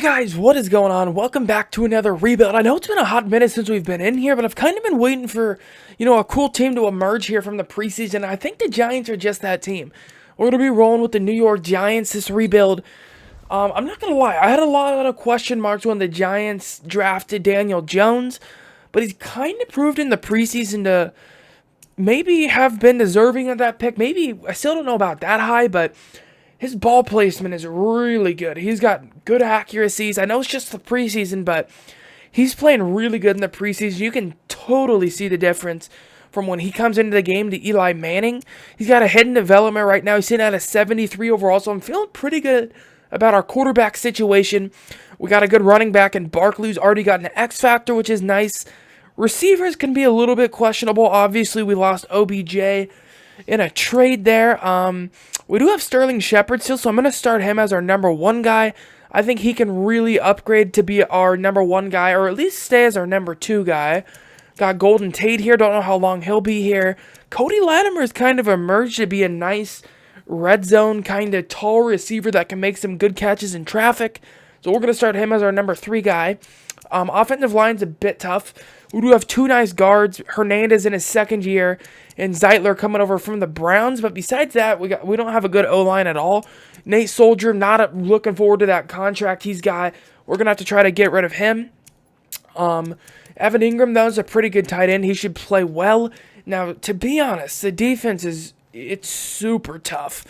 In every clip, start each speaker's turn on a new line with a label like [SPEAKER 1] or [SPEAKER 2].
[SPEAKER 1] Hey guys, what is going on? Welcome back to another rebuild. I know it's been a hot minute since we've been in here, but I've kind of been waiting for, a cool team to emerge here from the preseason. I think the Giants are just that team. We're going to be rolling with the New York Giants this rebuild. I'm not going to lie, I had a lot of question marks when the Giants drafted Daniel Jones, but he's kind of proved in the preseason to maybe have been deserving of that pick. Maybe, I still don't know about that high, but his ball placement is really good. He's got good accuracies. I know it's just the preseason, but he's playing really good in the preseason. You can totally see the difference from when he comes into the game to Eli Manning. He's got a hidden development right now. He's sitting at a 73 overall, so I'm feeling pretty good about our quarterback situation. We got a good running back in Barkley, who's already got an X factor, which is nice. Receivers can be a little bit questionable. Obviously, we lost OBJ in a trade there. We do have Sterling Shepard still, so I'm going to start him as our number one guy. I think he can really upgrade to be our number one guy, or at least stay as our number two guy. Got Golden Tate here. Don't know how long he'll be here. Cody Latimer's kind of emerged to be a nice red zone kind of tall receiver that can make some good catches in traffic. So we're going to start him as our number three guy. Offensive line's a bit tough. We do have two nice guards. Hernandez in his second year, and Zeitler coming over from the Browns. But besides that, we don't have a good O-line at all. Nate Soldier, not looking forward to that contract he's got. We're going to have to try to get rid of him. Evan Ingram, though, is a pretty good tight end. He should play well. Now, to be honest, the defense it's super tough.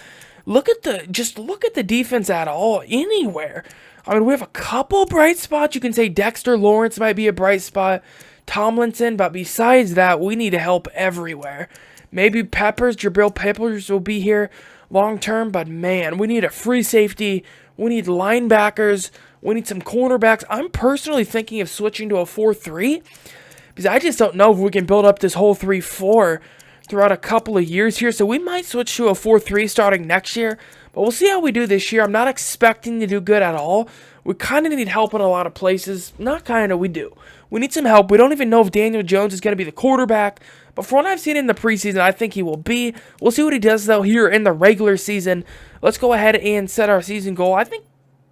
[SPEAKER 1] Look at the defense at all, anywhere. I mean, we have a couple bright spots. You can say Dexter Lawrence might be a bright spot. Tomlinson, but besides that, we need help everywhere. Maybe Jabril Peppers will be here long term, but man, we need a free safety. We need linebackers. We need some cornerbacks. I'm personally thinking of switching to a 4-3 because I just don't know if we can build up this whole 3-4 throughout a couple of years here. So we might switch to a 4-3 starting next year, but we'll see how we do this year. I'm not expecting to do good at all. We kind of need help in a lot of places. Not kind of, we do. We need some help. We don't even know if Daniel Jones is going to be the quarterback, but from what I've seen in the preseason, I think he will be. We'll see what he does, though, here in the regular season. Let's go ahead and set our season goal. I think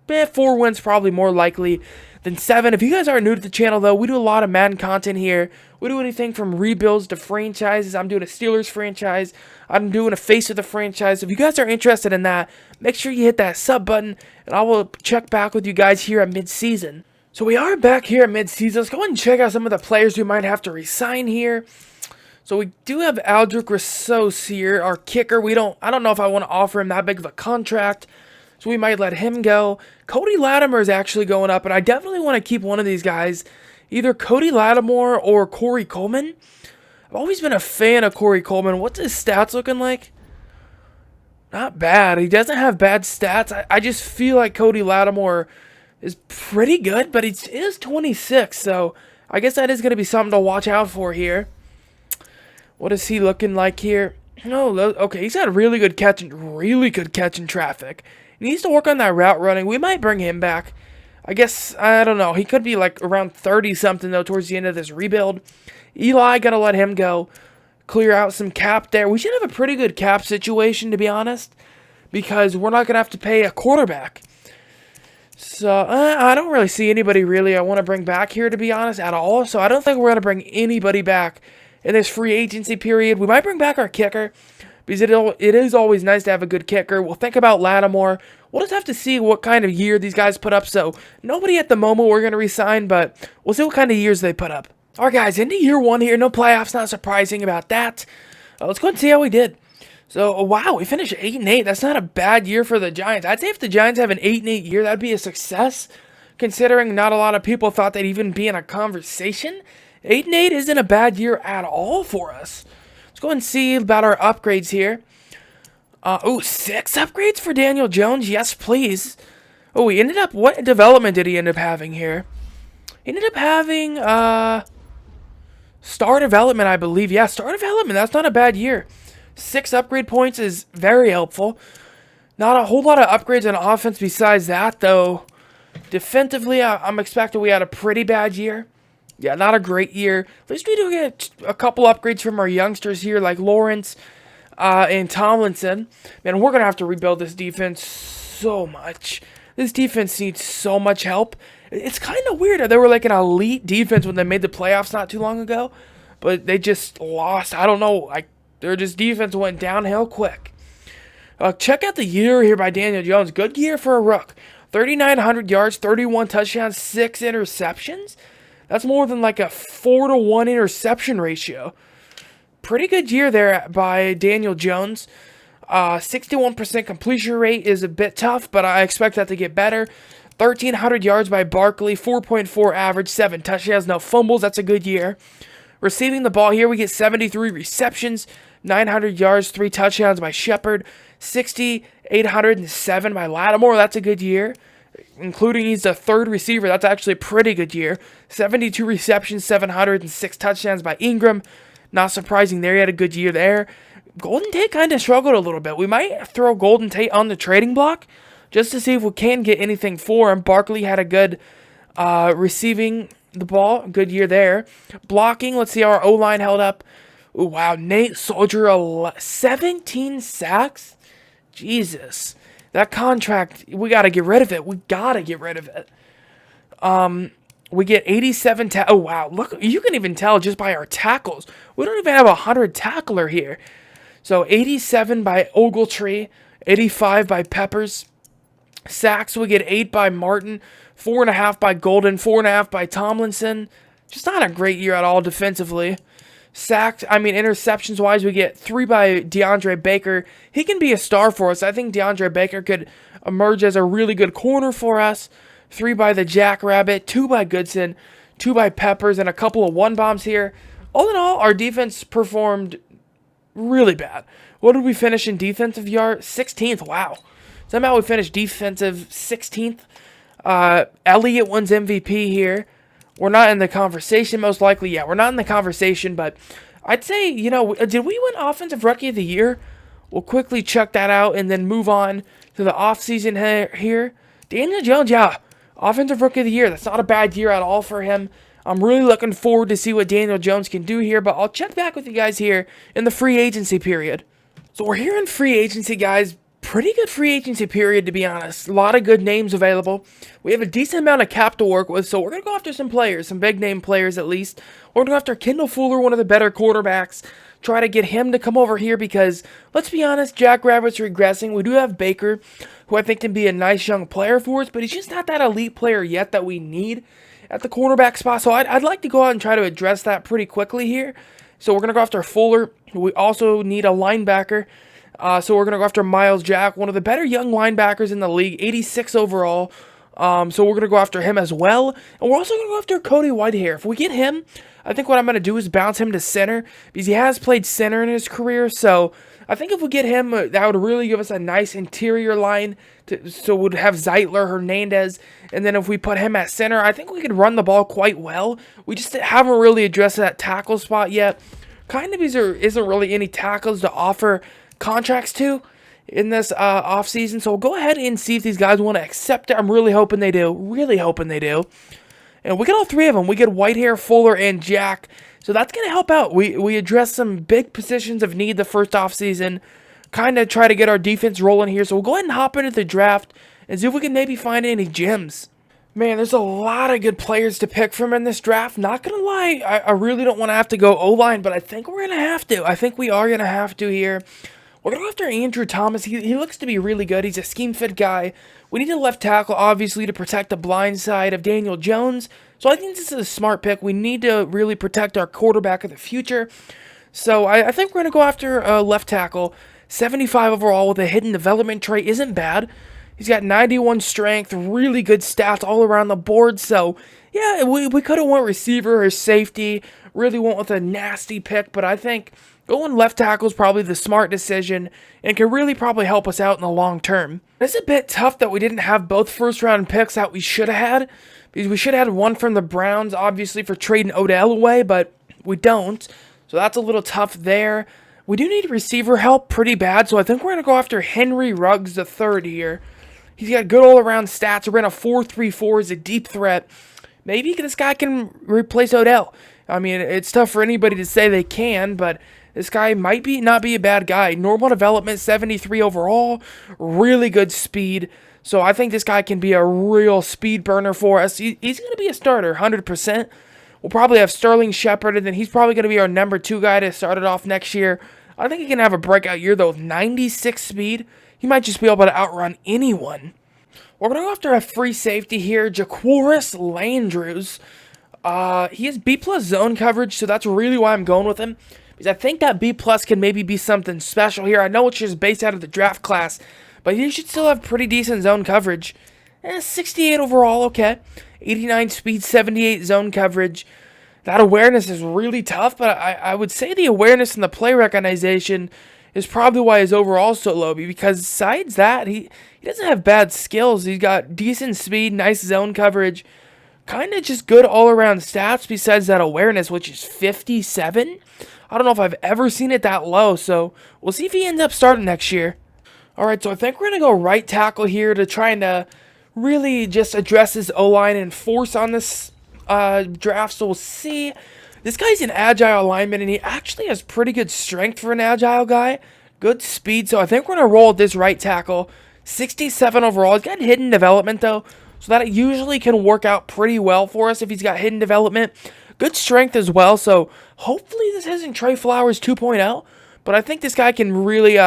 [SPEAKER 1] 4 wins probably more likely than 7. If you guys are new to the channel, though, we do a lot of Madden content here. We do anything from rebuilds to franchises. I'm doing a Steelers franchise. I'm doing a face of the franchise. If you guys are interested in that, make sure you hit that sub button, and I will check back with you guys here at midseason. So we are back here at midseason. Let's go ahead and check out some of the players we might have to resign here. So we do have Aldrick Rassos here, our kicker. I don't know if I want to offer him that big of a contract, so we might let him go. Cody Latimer is actually going up, and I definitely want to keep one of these guys, either Cody Latimer or Corey Coleman. I've always been a fan of Corey Coleman. What's his stats looking like? Not bad. He doesn't have bad stats. I just feel like Cody Latimer is pretty good, but he is 26, so I guess that is going to be something to watch out for here. What is he looking like here? No, okay, he's got really good catch in traffic. He needs to work on that route running. We might bring him back. I guess, I don't know. He could be like around 30-something, though, towards the end of this rebuild. Eli, got to let him go. Clear out some cap there. We should have a pretty good cap situation, to be honest, because we're not going to have to pay a quarterback. So, I don't really see anybody really I want to bring back here, to be honest, at all. So, I don't think we're going to bring anybody back in this free agency period. We might bring back our kicker, because it is always nice to have a good kicker. We'll think about Lattimore. We'll just have to see what kind of year these guys put up. So, nobody at the moment we're going to resign, but we'll see what kind of years they put up. All right, guys, into year 1 here. No playoffs, not surprising about that. Let's go and see how we did. So, wow, we finished 8-8. That's not a bad year for the Giants. I'd say if the Giants have an 8-8 year, that'd be a success, considering not a lot of people thought they'd even be in a conversation. 8-8 isn't a bad year at all for us. Let's go and see about our upgrades here. 6 upgrades for Daniel Jones? Yes, please. Oh, what development did he end up having here? He ended up having, star development, I believe. Yeah, star development. That's not a bad year. 6 upgrade points is very helpful. Not a whole lot of upgrades on offense besides that, though. Defensively, I'm expecting we had a pretty bad year. Yeah, not a great year. At least we do get a couple upgrades from our youngsters here, like Lawrence and Tomlinson. Man, we're going to have to rebuild this defense so much. This defense needs so much help. It's kind of weird. They were like an elite defense when they made the playoffs not too long ago, but they just lost. I don't know. Like, their just defense went downhill quick. Check out the year here by Daniel Jones. Good year for a rook. 3,900 yards, 31 touchdowns, 6 interceptions. That's more than like a 4-to-1 interception ratio. Pretty good year there by Daniel Jones. 61% completion rate is a bit tough, but I expect that to get better. 1,300 yards by Barkley, 4.4 average, 7 touchdowns, no fumbles. That's a good year. Receiving the ball here, we get 73 receptions, 900 yards, 3 touchdowns by Shepard, 807 by Lattimore. That's a good year, including he's the third receiver. That's actually a pretty good year. 72 receptions, 706 touchdowns by Ingram. Not surprising there. He had a good year there. Golden Tate kind of struggled a little bit. We might throw Golden Tate on the trading block just to see if we can get anything for him. Barkley had a good receiving the ball. Good year there. Blocking, let's see how our O-line held up. Ooh, wow, Nate Soldier, 17 sacks? Jesus. That contract, we got to get rid of it. We got to get rid of it. We get 87 oh, wow. Look, you can even tell just by our tackles. We don't even have a 100 tackler here. So 87 by Ogletree, 85 by Peppers. Sacks, we get 8 by Martin, 4.5 by Golden, 4.5 by Tomlinson. Just not a great year at all defensively. Interceptions-wise, we get 3 by DeAndre Baker. He can be a star for us. I think DeAndre Baker could emerge as a really good corner for us. 3 by the Jackrabbit, 2 by Goodson, 2 by Peppers, and a couple of one-bombs here. All in all, our defense performed really bad. What did we finish in defensive yard? 16th, wow. Somehow we finished defensive 16th. Elliott wins MVP here. We're not in the conversation, most likely. Yeah, we're not in the conversation, but I'd say, did we win Offensive Rookie of the Year? We'll quickly check that out and then move on to the offseason here. Daniel Jones, yeah, Offensive Rookie of the Year. That's not a bad year at all for him. I'm really looking forward to see what Daniel Jones can do here, but I'll check back with you guys here in the free agency period. So we're here in free agency, guys. Pretty good free agency period, to be honest. A lot of good names available. We have a decent amount of cap to work with, so we're going to go after some players, some big-name players at least. We're going to go after Kendall Fuller, one of the better quarterbacks. Try to get him to come over here because, let's be honest, Jackrabbit's regressing. We do have Baker, who I think can be a nice young player for us, but he's just not that elite player yet that we need at the quarterback spot. So I'd like to go out and try to address that pretty quickly here. So we're going to go after Fuller. We also need a linebacker. So we're going to go after Miles Jack, one of the better young linebackers in the league, 86 overall. So we're going to go after him as well. And we're also going to go after Cody Whitehair. If we get him, I think what I'm going to do is bounce him to center because he has played center in his career. So I think if we get him, that would really give us a nice interior line. So we'd have Zeitler, Hernandez, and then if we put him at center, I think we could run the ball quite well. We just haven't really addressed that tackle spot yet. Kind of because there isn't really any tackles to offer contracts to in this offseason. So we'll go ahead and see if these guys want to accept it. I'm really hoping they do. Really hoping they do. And we get all 3 of them. We get Whitehair, Fuller, and Jack. So that's going to help out. We address some big positions of need the first offseason. Kind of try to get our defense rolling here. So we'll go ahead and hop into the draft and see if we can maybe find any gems. Man, there's a lot of good players to pick from in this draft. Not going to lie, I really don't want to have to go O-line, but I think we're going to have to. I think we are going to have to here. We're going to go after Andrew Thomas. He looks to be really good. He's a scheme-fit guy. We need a left tackle, obviously, to protect the blind side of Daniel Jones. So I think this is a smart pick. We need to really protect our quarterback of the future. So I think we're going to go after a left tackle. 75 overall with a hidden development trait isn't bad. He's got 91 strength, really good stats all around the board. So, yeah, we could have went receiver or safety. Really went with a nasty pick, but I think going left tackle is probably the smart decision and can really probably help us out in the long term. It's a bit tough that we didn't have both first-round picks that we should have had, because we should have had one from the Browns, obviously, for trading Odell away, but we don't. So that's a little tough there. We do need receiver help pretty bad, so I think we're going to go after Henry Ruggs III here. He's got good all-around stats. We're in a 4-3-4 as a deep threat. Maybe this guy can replace Odell. I mean, it's tough for anybody to say they can, but this guy might not be a bad guy. Normal development, 73 overall. Really good speed. So I think this guy can be a real speed burner for us. He's going to be a starter, 100%. We'll probably have Sterling Shepard, and then he's probably going to be our number 2 guy to start it off next year. I think he can have a breakout year, though, with 96 speed. He might just be able to outrun anyone. We're going to go after a free safety here, Jaquaris Landrews. He has B+ zone coverage, so that's really why I'm going with him. Because I think that B+ can maybe be something special here. I know it's just based out of the draft class, but he should still have pretty decent zone coverage. 68 overall, okay. 89 speed, 78 zone coverage. That awareness is really tough, but I would say the awareness and the play recognition is probably why his overall is so low. Because besides that, he doesn't have bad skills. He's got decent speed, nice zone coverage. Kind of just good all-around stats besides that awareness, which is 57. I don't know if I've ever seen it that low, so we'll see if he ends up starting next year. Alright, so I think we're going to go right tackle here to try and really just address his O-line and force on this draft, so we'll see. This guy's an agile lineman, and he actually has pretty good strength for an agile guy. Good speed, so I think we're going to roll with this right tackle. 67 overall. He's got hidden development, though, so that usually can work out pretty well for us if he's got hidden development. Good strength as well, so hopefully this isn't Trey Flowers 2.0, but I think this guy can really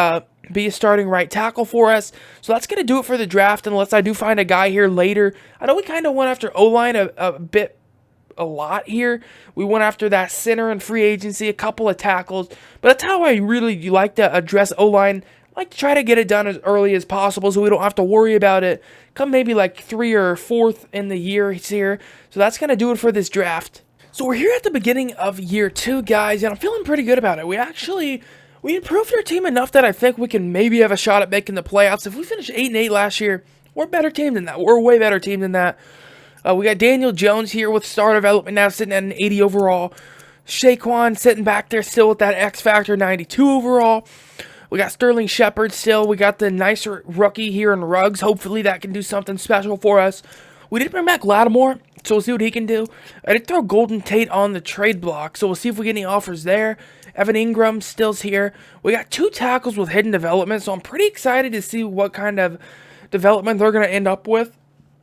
[SPEAKER 1] be a starting right tackle for us. So that's going to do it for the draft, unless I do find a guy here later. I know we kind of went after O-line a lot here. We went after that center in free agency, a couple of tackles, but that's how I really like to address O-line. I like to try to get it done as early as possible so we don't have to worry about it come maybe like 3rd or 4th in the year here. So that's going to do it for this draft. So we're here at the beginning of year 2, guys, and I'm feeling pretty good about it. We improved our team enough that I think we can maybe have a shot at making the playoffs. If we finished 8-8 last year, we're a better team than that. We're a way better team than that. We got Daniel Jones here with star development now sitting at an 80 overall. Shaquan sitting back there still with that X Factor 92 overall. We got Sterling Shepard still. We got the nicer rookie here in Ruggs. Hopefully that can do something special for us. We did bring back Lattimore, so we'll see what he can do. I did throw Golden Tate on the trade block, so we'll see if we get any offers there. Evan Ingram still's here. We got 2 tackles with hidden development, so I'm pretty excited to see what kind of development they're going to end up with.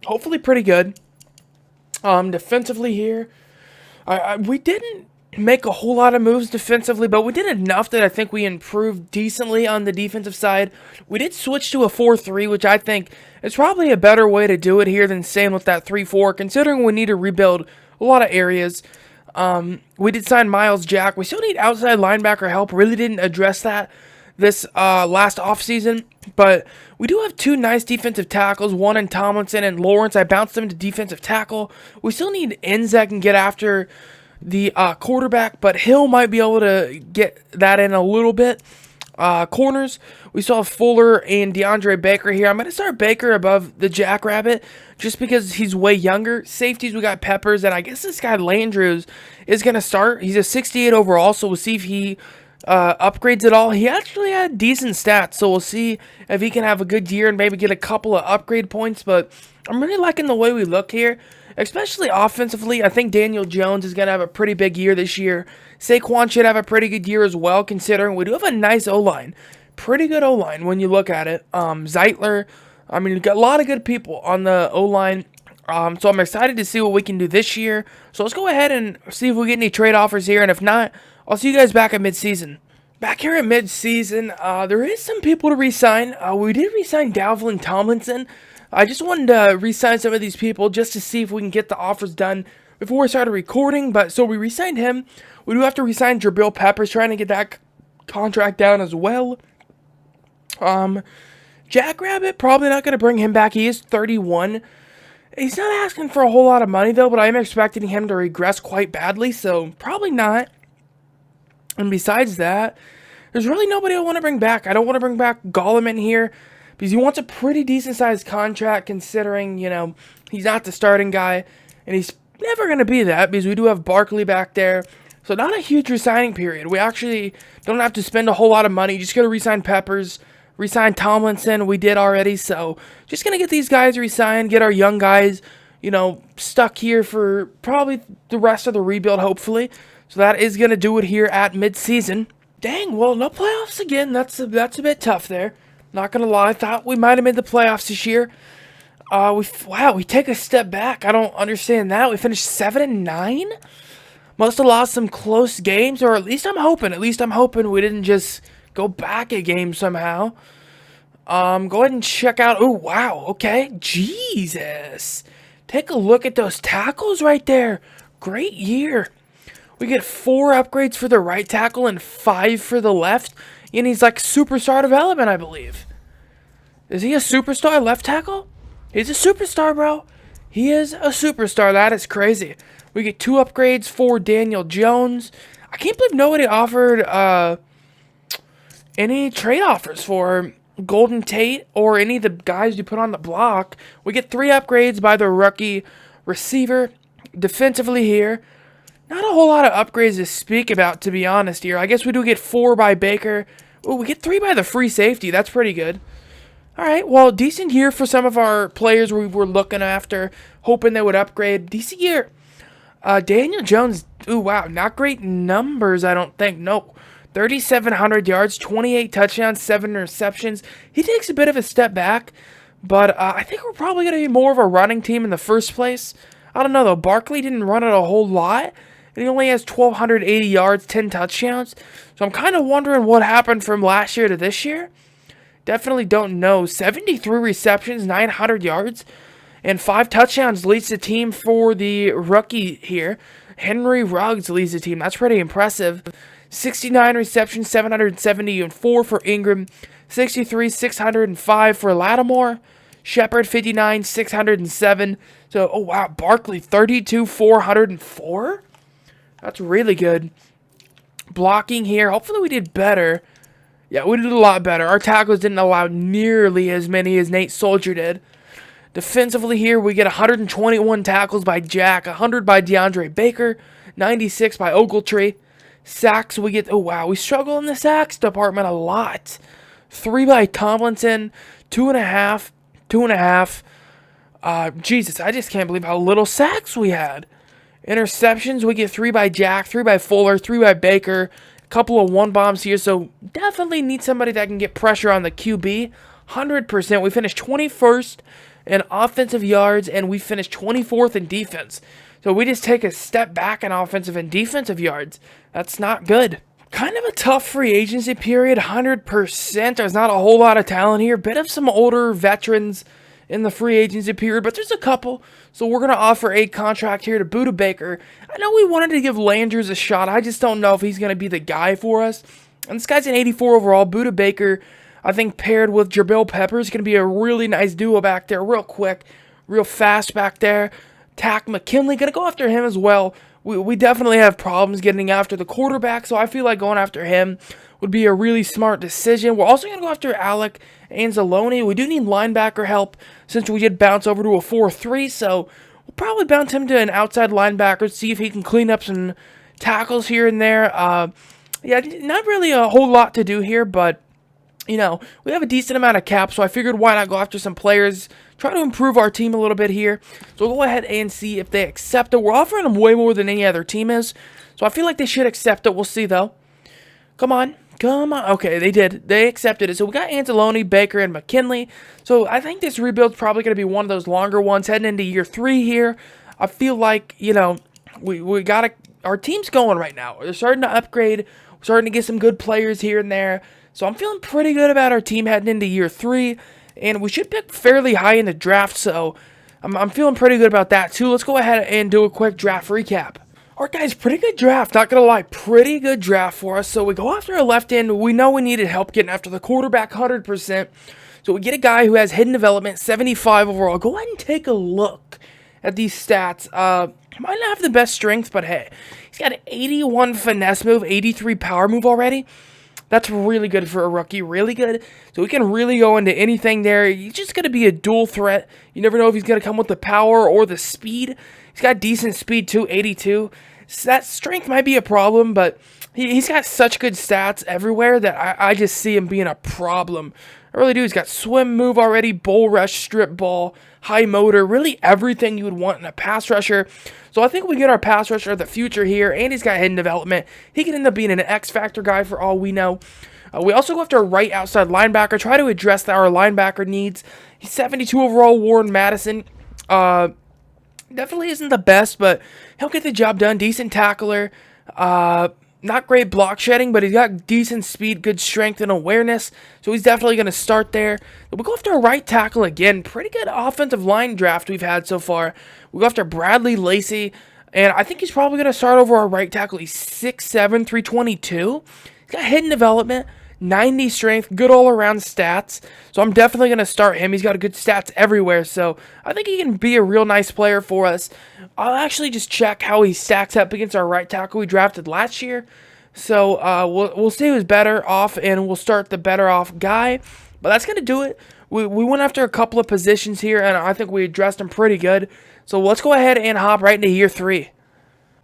[SPEAKER 1] Hopefully pretty good. Defensively here, we didn't make a whole lot of moves defensively, but we did enough that I think we improved decently on the defensive side. We did switch to a 4-3, which I think is probably a better way to do it here than staying with that 3-4, considering we need to rebuild a lot of areas. We did sign Miles Jack. We still need outside linebacker help. Really didn't address that this last offseason, but we do have 2 nice defensive tackles, one in Tomlinson and Lawrence. I bounced them to defensive tackle. We still need ends that can get after the quarterback, but Hill might be able to get that in a little bit. Corners, we still have Fuller and DeAndre Baker here. I'm going to start Baker above the Jackrabbit just because he's way younger. Safeties, we got Peppers, and I guess this guy Landrews is going to start. He's a 68 overall, so we'll see if he upgrades at all. He actually had decent stats, so we'll see if he can have a good year and maybe get a couple of upgrade points, but I'm really liking the way we look here, especially offensively. I think Daniel Jones is going to have a pretty big year this year. Saquon should have a pretty good year as well, considering we do have a nice O-line. Pretty good O-line when you look at it. Zeitler, I mean, we've got a lot of good people on the O-line. So I'm excited to see what we can do this year. So let's go ahead and see if we get any trade offers here, and if not, I'll see you guys back at midseason. Back here at midseason, there is some people to re-sign. We did re-sign Dalvin Tomlinson. I just wanted to re-sign some of these people just to see if we can get the offers done before we started recording. But so we re-signed him. We do have to re-sign Jabril Peppers, trying to get that contract down as well. Jackrabbit, probably not going to bring him back. He is 31. He's not asking for a whole lot of money, though, but I am expecting him to regress quite badly, so probably not. And besides that, there's really nobody I want to bring back. I don't want to bring back Gollum here because he wants a pretty decent-sized contract considering, you know, he's not the starting guy, and he's never going to be that because we do have Barkley back there. So not a huge re-signing period. We actually don't have to spend a whole lot of money. Just going to re-sign Peppers, re-sign Tomlinson. We did already, so just going to get these guys re-signed, get our young guys, you know, stuck here for probably the rest of the rebuild, hopefully. So that is going to do it here at midseason. Dang, well, no playoffs again. That's a bit tough there. Not going to lie. I thought we might have made the playoffs this year. Wow, we take a step back. I don't understand that. We finished 7-9. Must have lost some close games, or at least I'm hoping. At least I'm hoping we didn't just go back a game somehow. Go ahead and check out. Oh, wow. Okay. Jesus. Take a look at those tackles right there. Great year. We get 4 upgrades for the right tackle and 5 for the left. And he's like superstar development, I believe. Is he a superstar left tackle? He's a superstar, bro. He is a superstar. That is crazy. We get 2 upgrades for Daniel Jones. I can't believe nobody offered any trade offers for Golden Tate or any of the guys you put on the block. We get 3 upgrades by the rookie receiver. Defensively here, not a whole lot of upgrades to speak about, to be honest here. I guess we do get 4 by Baker. Oh, we get 3 by the free safety. That's pretty good. All right, well, decent year for some of our players we were looking after, hoping they would upgrade. Decent year. Daniel Jones, ooh, wow, not great numbers, I don't think. Nope. 3,700 yards, 28 touchdowns, 7 receptions. He takes a bit of a step back, but I think we're probably going to be more of a running team in the first place. I don't know, though. Barkley didn't run it a whole lot, and he only has 1,280 yards, 10 touchdowns. So I'm kind of wondering what happened from last year to this year. Definitely don't know. 73 receptions, 900 yards, and 5 touchdowns leads the team for the rookie here. Henry Ruggs leads the team. That's pretty impressive. 69 receptions, 774 for Ingram. 63, 605 for Lattimore. Shepard, 59, 607. So, oh wow, Barkley, 32, 404. That's really good. Blocking here. Hopefully we did better. Yeah, we did a lot better. Our tackles didn't allow nearly as many as Nate Soldier did. Defensively here, we get 121 tackles by Jack, 100 by DeAndre Baker, 96 by Ogletree. Sacks, we get, oh wow, we struggle in the sacks department a lot. 3 by Tomlinson, 2.5, 2.5. Jesus, I just can't believe how little sacks we had. Interceptions, we get 3 by Jack, 3 by Fuller, 3 by Baker. Couple of 1-bombs here, so definitely need somebody that can get pressure on the QB. 100%. We finished 21st in offensive yards, and we finished 24th in defense. So we just take a step back in offensive and defensive yards. That's not good. Kind of a tough free agency period, 100%. There's not a whole lot of talent here. Bit of some older veterans in the free agency period, but there's a couple. So we're going to offer a contract here to Budda Baker. I know we wanted to give Landers a shot. I just don't know if he's going to be the guy for us. And this guy's an 84 overall. Budda Baker, I think, paired with Jabril Peppers is going to be a really nice duo back there. Real quick, real fast back there. Tack McKinley, going to go after him as well. We definitely have problems getting after the quarterback, so I feel like going after him would be a really smart decision. We're also going to go after Alec Anzalone. We do need linebacker help since we did bounce over to a 4-3, so we'll probably bounce him to an outside linebacker, see if he can clean up some tackles here and there. Yeah, not really a whole lot to do here, but, you know, we have a decent amount of cap, so I figured why not go after some players, try to improve our team a little bit here. So we'll go ahead and see if they accept it. We're offering them way more than any other team is, so I feel like they should accept it. We'll see, though. Come on. Come on. Okay, they did. They accepted it. So we got Anzalone, Baker, and McKinley. So I think this rebuild's probably going to be one of those longer ones heading into year 3 here. I feel like, you know, we got our team's going right now. They're starting to upgrade. We're starting to get some good players here and there. So I'm feeling pretty good about our team heading into year 3. And we should pick fairly high in the draft. So I'm feeling pretty good about that too. Let's go ahead and do a quick draft recap. Alright guys, pretty good draft, not gonna lie, pretty good draft for us. So we go after a left end. We know we needed help getting after the quarterback 100%. So we get a guy who has hidden development, 75 overall. Go ahead and take a look at these stats. He might not have the best strength, but hey, he's got an 81 finesse move, 83 power move already. That's really good for a rookie, really good. So we can really go into anything there. He's just going to be a dual threat. You never know if he's going to come with the power or the speed. He's got decent speed too, 82. So that strength might be a problem, but he's got such good stats everywhere that I just see him being a problem. I really do. He's got swim move already, bull rush, strip ball, high motor, really everything you would want in a pass rusher. So I think we get our pass rusher of the future here, and he's got hidden development. He could end up being an X-Factor guy for all we know. We also go after a right outside linebacker, try to address our linebacker needs. He's 72 overall, Warren Madison. Definitely isn't the best, but he'll get the job done. Decent tackler. Not great block shedding, but he's got decent speed, good strength, and awareness. So he's definitely going to start there. We'll go after a right tackle again. Pretty good offensive line draft we've had so far. We'll go after Bradley Lacey, and I think he's probably going to start over our right tackle. He's 6'7", 322. He's got hidden development. 90 strength, good all-around stats. So I'm definitely going to start him. He's got good stats everywhere, so I think he can be a real nice player for us. I'll actually just check how he stacks up against our right tackle we drafted last year. So we'll see who's better off, and we'll start the better off guy. But that's going to do it. We went after a couple of positions here, and I think we addressed them pretty good. So let's go ahead and hop right into year 3.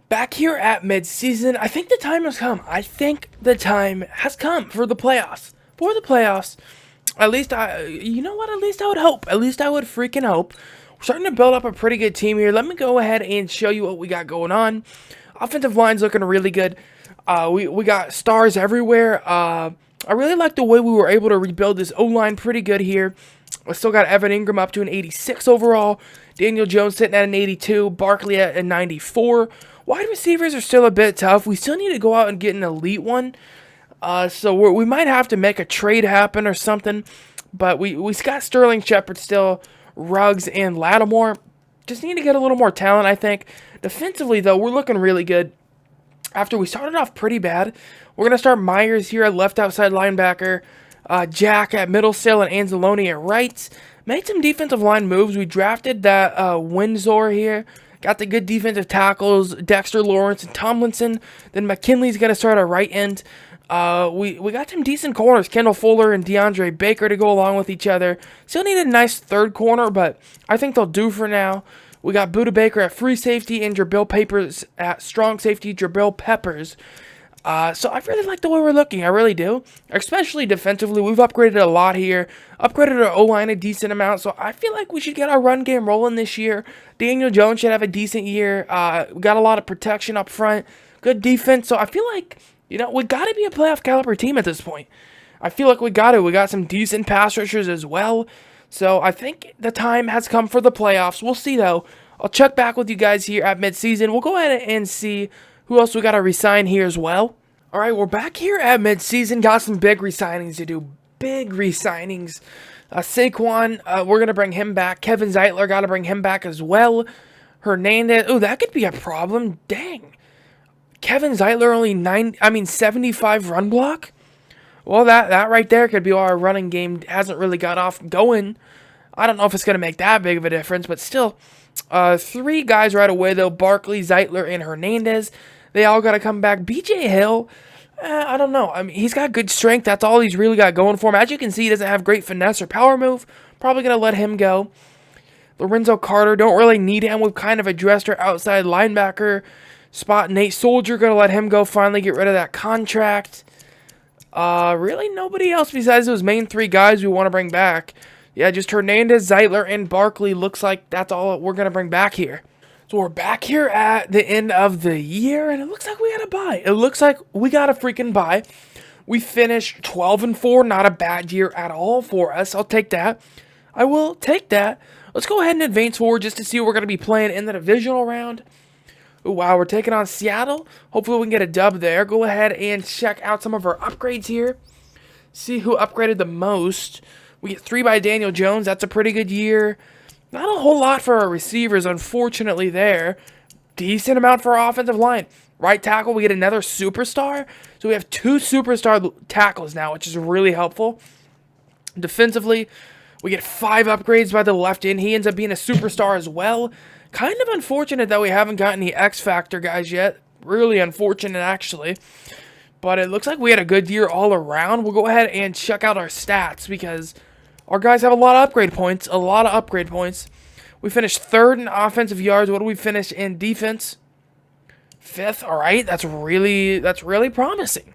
[SPEAKER 1] Back here at midseason, I think the time has come. I think the time has come for the playoffs. For the playoffs. At least you know what? At least I would hope. At least I would freaking hope. We're starting to build up a pretty good team here. Let me go ahead and show you what we got going on. Offensive line's looking really good. We got stars everywhere. I really like the way we were able to rebuild this O-line pretty good here. I still got Evan Ingram up to an 86 overall. Daniel Jones sitting at an 82. Barkley at a 94. Wide receivers are still a bit tough. We still need to go out and get an elite one. So we might have to make a trade happen or something. But we got Sterling Shepard still, Ruggs, and Lattimore. Just need to get a little more talent, I think. Defensively, though, we're looking really good. After we started off pretty bad, we're going to start Myers here at left outside linebacker. Jack at middle still, and Anzalone at right. Made some defensive line moves. We drafted that Windsor here. Got the good defensive tackles, Dexter Lawrence and Tomlinson. Then McKinley's going to start our right end. We got some decent corners, Kendall Fuller and DeAndre Baker, to go along with each other. Still need a nice third corner, but I think they'll do for now. We got Buda Baker at free safety and Jabril Peppers at strong safety, Jabril Peppers. So I really like the way we're looking. I really do. Especially defensively. We've upgraded a lot here. Upgraded our O-line a decent amount. So I feel like we should get our run game rolling this year. Daniel Jones should have a decent year. We got a lot of protection up front. Good defense. So I feel like, we got to be a playoff caliber team at this point. I feel like we got to. We got some decent pass rushers as well. So I think the time has come for the playoffs. We'll see, though. I'll check back with you guys here at midseason. We'll go ahead and see who else we got to resign here as well. All right, we're back here at midseason. Got some big resignings to do. Big resignings. Saquon, we're going to bring him back. Kevin Zeitler, got to bring him back as well. Hernandez, oh, that could be a problem. Dang. Kevin Zeitler only 75 run block? Well, that right there could be why our running game hasn't really got off going. I don't know if it's going to make that big of a difference, but still. 3 guys right away, though. Barkley, Zeitler, and Hernandez. They all got to come back. BJ Hill, I don't know. I mean, he's got good strength. That's all he's really got going for him. As you can see, he doesn't have great finesse or power move. Probably going to let him go. Lorenzo Carter, don't really need him. We've kind of addressed our outside linebacker spot. Nate Soldier, going to let him go. Finally get rid of that contract. Really nobody else besides those main 3 guys we want to bring back. Yeah, just Hernandez, Zeitler, and Barkley. Looks like that's all we're going to bring back here. So we're back here at the end of the year, and it looks like we got a bye. It looks like we got a freaking bye. We finished 12-4, not a bad year at all for us. I'll take that. I will take that. Let's go ahead and advance forward just to see what we're going to be playing in the divisional round. Ooh, wow, we're taking on Seattle. Hopefully we can get a dub there. Go ahead and check out some of our upgrades here. See who upgraded the most. We get 3 by Daniel Jones. That's a pretty good year. Not a whole lot for our receivers, unfortunately, there. Decent amount for our offensive line. Right tackle, we get another superstar. So we have 2 superstar tackles now, which is really helpful. Defensively, we get 5 upgrades by the left end. He ends up being a superstar as well. Kind of unfortunate that we haven't gotten the X Factor guys yet. Really unfortunate, actually. But it looks like we had a good year all around. We'll go ahead and check out our stats because our guys have a lot of upgrade points. A lot of upgrade points. We finished 3rd in offensive yards. What do we finish in defense? 5th. All right. That's really promising.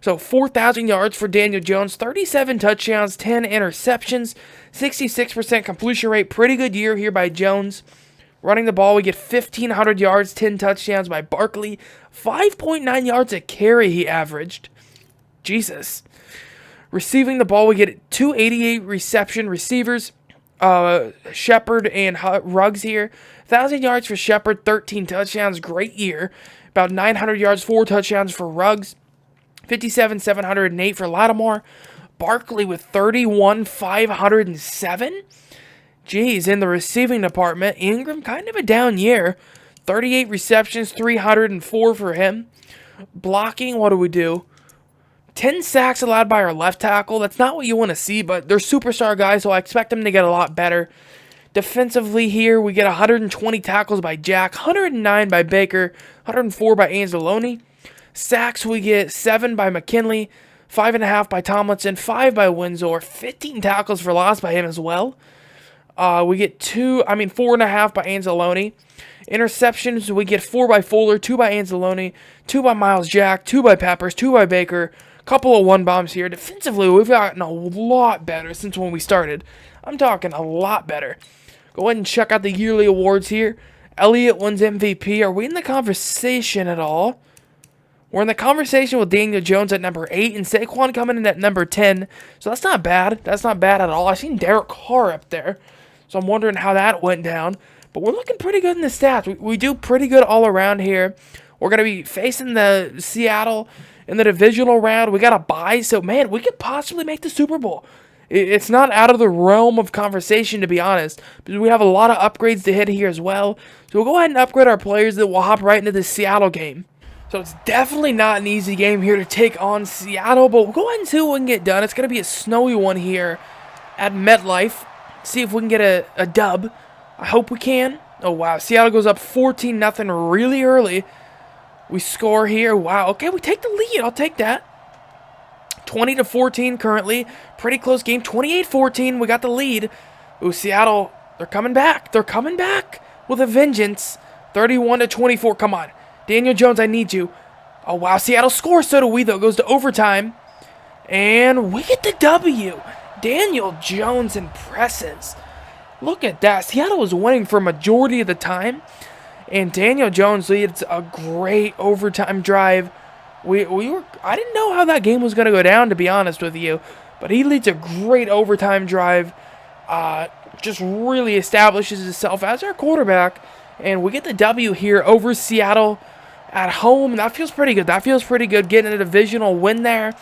[SPEAKER 1] So 4,000 yards for Daniel Jones. 37 touchdowns. 10 interceptions. 66% completion rate. Pretty good year here by Jones. Running the ball, we get 1,500 yards. 10 touchdowns by Barkley. 5.9 yards a carry he averaged. Jesus. Receiving the ball, we get 288 reception receivers. Shepard and Ruggs here. 1,000 yards for Shepard, 13 touchdowns. Great year. About 900 yards, 4 touchdowns for Ruggs. 57,708 for Lattimore. Barkley with 31,507. Jeez, in the receiving department, Ingram kind of a down year. 38 receptions, 304 for him. Blocking, what do we do? 10 sacks allowed by our left tackle. That's not what you want to see, but they're superstar guys, so I expect them to get a lot better. Defensively here, we get 120 tackles by Jack, 109 by Baker, 104 by Anzalone. Sacks, we get 7 by McKinley, 5.5 by Tomlinson, 5 by Windsor, 15 tackles for loss by him as well. We get 4.5 by Anzalone. Interceptions, we get 4 by Fuller, 2 by Anzalone, 2 by Miles Jack, 2 by Peppers, 2 by Baker. Couple of one-bombs here. Defensively, we've gotten a lot better since when we started. I'm talking a lot better. Go ahead and check out the yearly awards here. Elliott wins MVP. Are we in the conversation at all? We're in the conversation with Daniel Jones at number 8 and Saquon coming in at number 10. So that's not bad. That's not bad at all. I seen Derek Carr up there. So I'm wondering how that went down. But we're looking pretty good in the stats. We do pretty good all around here. We're going to be facing the Seattle in the divisional round. We got a bye. So, man, we could possibly make the Super Bowl. It's not out of the realm of conversation, to be honest. Because we have a lot of upgrades to hit here as well. So we'll go ahead and upgrade our players. Then we'll hop right into the Seattle game. So it's definitely not an easy game here to take on Seattle. But we'll go ahead and see what we can get done. It's going to be a snowy one here at MetLife. See if we can get a dub. I hope we can. Oh, wow. Seattle goes up 14-0 really early. We score here. Wow. Okay, we take the lead. I'll take that. 20-14 currently. Pretty close game. 28-14. We got the lead. Ooh, Seattle, they're coming back. They're coming back with a vengeance. 31-24. Come on. Daniel Jones, I need you. Oh, wow. Seattle scores. So do we, though. It goes to overtime. And we get the W. Daniel Jones impresses. Look at that. Seattle was winning for a majority of the time. And Daniel Jones leads a great overtime drive. I didn't know how that game was going to go down, to be honest with you. But he leads a great overtime drive. Just really establishes himself as our quarterback. And we get the W here over Seattle at home. That feels pretty good. That feels pretty good, getting a divisional win there.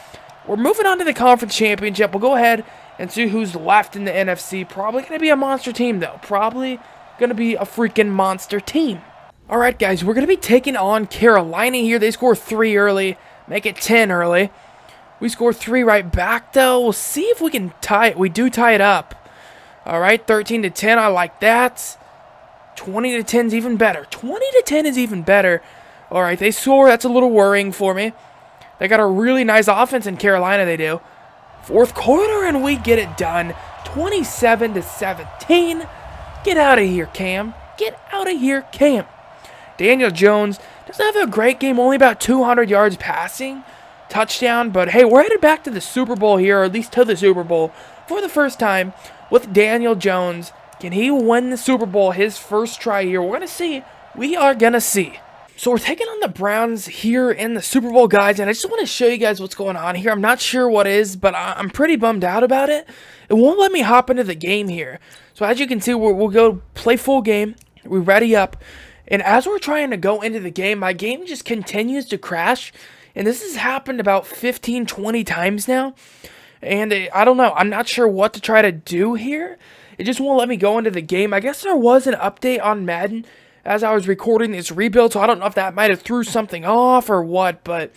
[SPEAKER 1] We're moving on to the conference championship. We'll go ahead and see who's left in the NFC. Probably going to be a monster team, though. Probably going to be a freaking monster team. All right, guys, we're going to be taking on Carolina here. They score 3 early, make it 10 early. We score 3 right back, though. We'll see if we can tie it. We do tie it up. All right, 13-10, I like that. 20-10 is even better. 20-10 is even better. All right, they score. That's a little worrying for me. They got a really nice offense in Carolina, they do. Fourth quarter, and we get it done. 27-17. Get out of here, Cam. Get out of here, Cam. Daniel Jones doesn't have a great game, only about 200 yards passing, touchdown. But, hey, we're headed back to the Super Bowl here, or at least to the Super Bowl, for the first time with Daniel Jones. Can he win the Super Bowl his first try here? We're going to see. We are going to see. So we're taking on the Browns here in the Super Bowl, guys, and I just want to show you guys what's going on here. I'm not sure what is, but I'm pretty bummed out about it. It won't let me hop into the game here. So as you can see, we'll go play full game. We ready up. And as we're trying to go into the game, my game just continues to crash. And this has happened about 15, 20 times now. And I don't know. I'm not sure what to try to do here. It just won't let me go into the game. I guess there was an update on Madden as I was recording this rebuild. So I don't know if that might have threw something off or what. But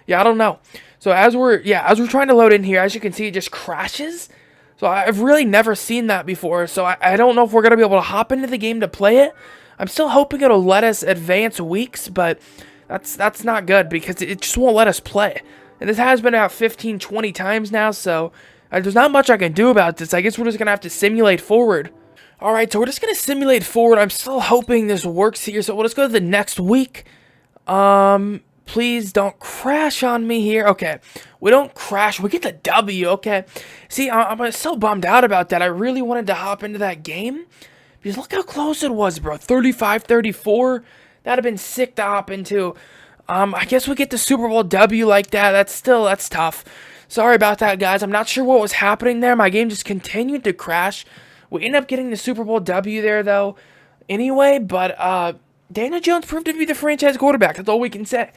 [SPEAKER 1] yeah, I don't know. So as we're trying to load in here, as you can see, it just crashes. So I've really never seen that before. So I don't know if we're going to be able to hop into the game to play it. I'm still hoping it'll let us advance weeks, but that's not good because it just won't let us play. And this has been about 15, 20 times now, so there's not much I can do about this. I guess we're just going to have to simulate forward. Alright, so we're just going to simulate forward. I'm still hoping this works here, so we'll just go to the next week. Please don't crash on me here. Okay, we don't crash. We get the W, okay. See, I'm so bummed out about that. I really wanted to hop into that game. Because look how close it was, bro. 35-34. That would have been sick to hop into. I guess we get the Super Bowl W like that. That's tough. Sorry about that, guys. I'm not sure what was happening there. My game just continued to crash. We end up getting the Super Bowl W there, though, anyway. But Daniel Jones proved to be the franchise quarterback. That's all we can say.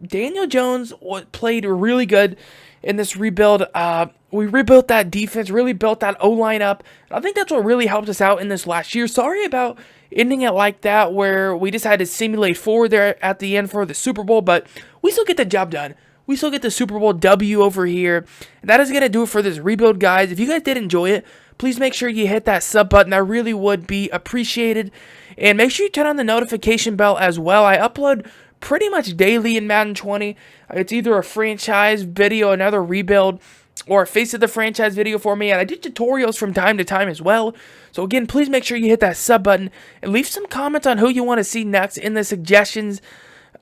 [SPEAKER 1] Daniel Jones played really good in this rebuild. We rebuilt that defense, really built that O-line up. I think that's what really helped us out in this last year. Sorry about ending it like that, where we just had to simulate forward there at the end for the Super Bowl, but we still get the job done. We still get the Super Bowl W over here. And that is going to do it for this rebuild, guys. If you guys did enjoy it, please make sure you hit that sub button. That really would be appreciated. And make sure you turn on the notification bell as well. I upload pretty much daily in Madden 20. It's either a franchise video, another rebuild, or a face of the franchise video for me, and I do tutorials from time to time as well. So again, please make sure you hit that sub button and leave some comments on who you want to see next in the suggestions.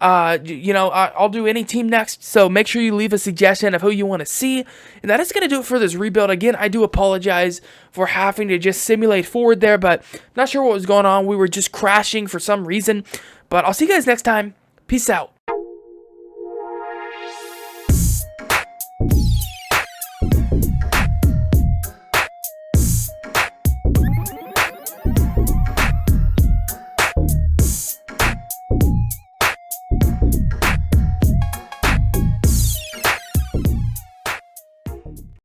[SPEAKER 1] I'll do any team next, so make sure you leave a suggestion of who you want to see. And that is going to do it for this rebuild. Again, I do apologize for having to just simulate forward there, but I'm not sure what was going on. We were just crashing for some reason. But I'll see you guys next time. Peace out.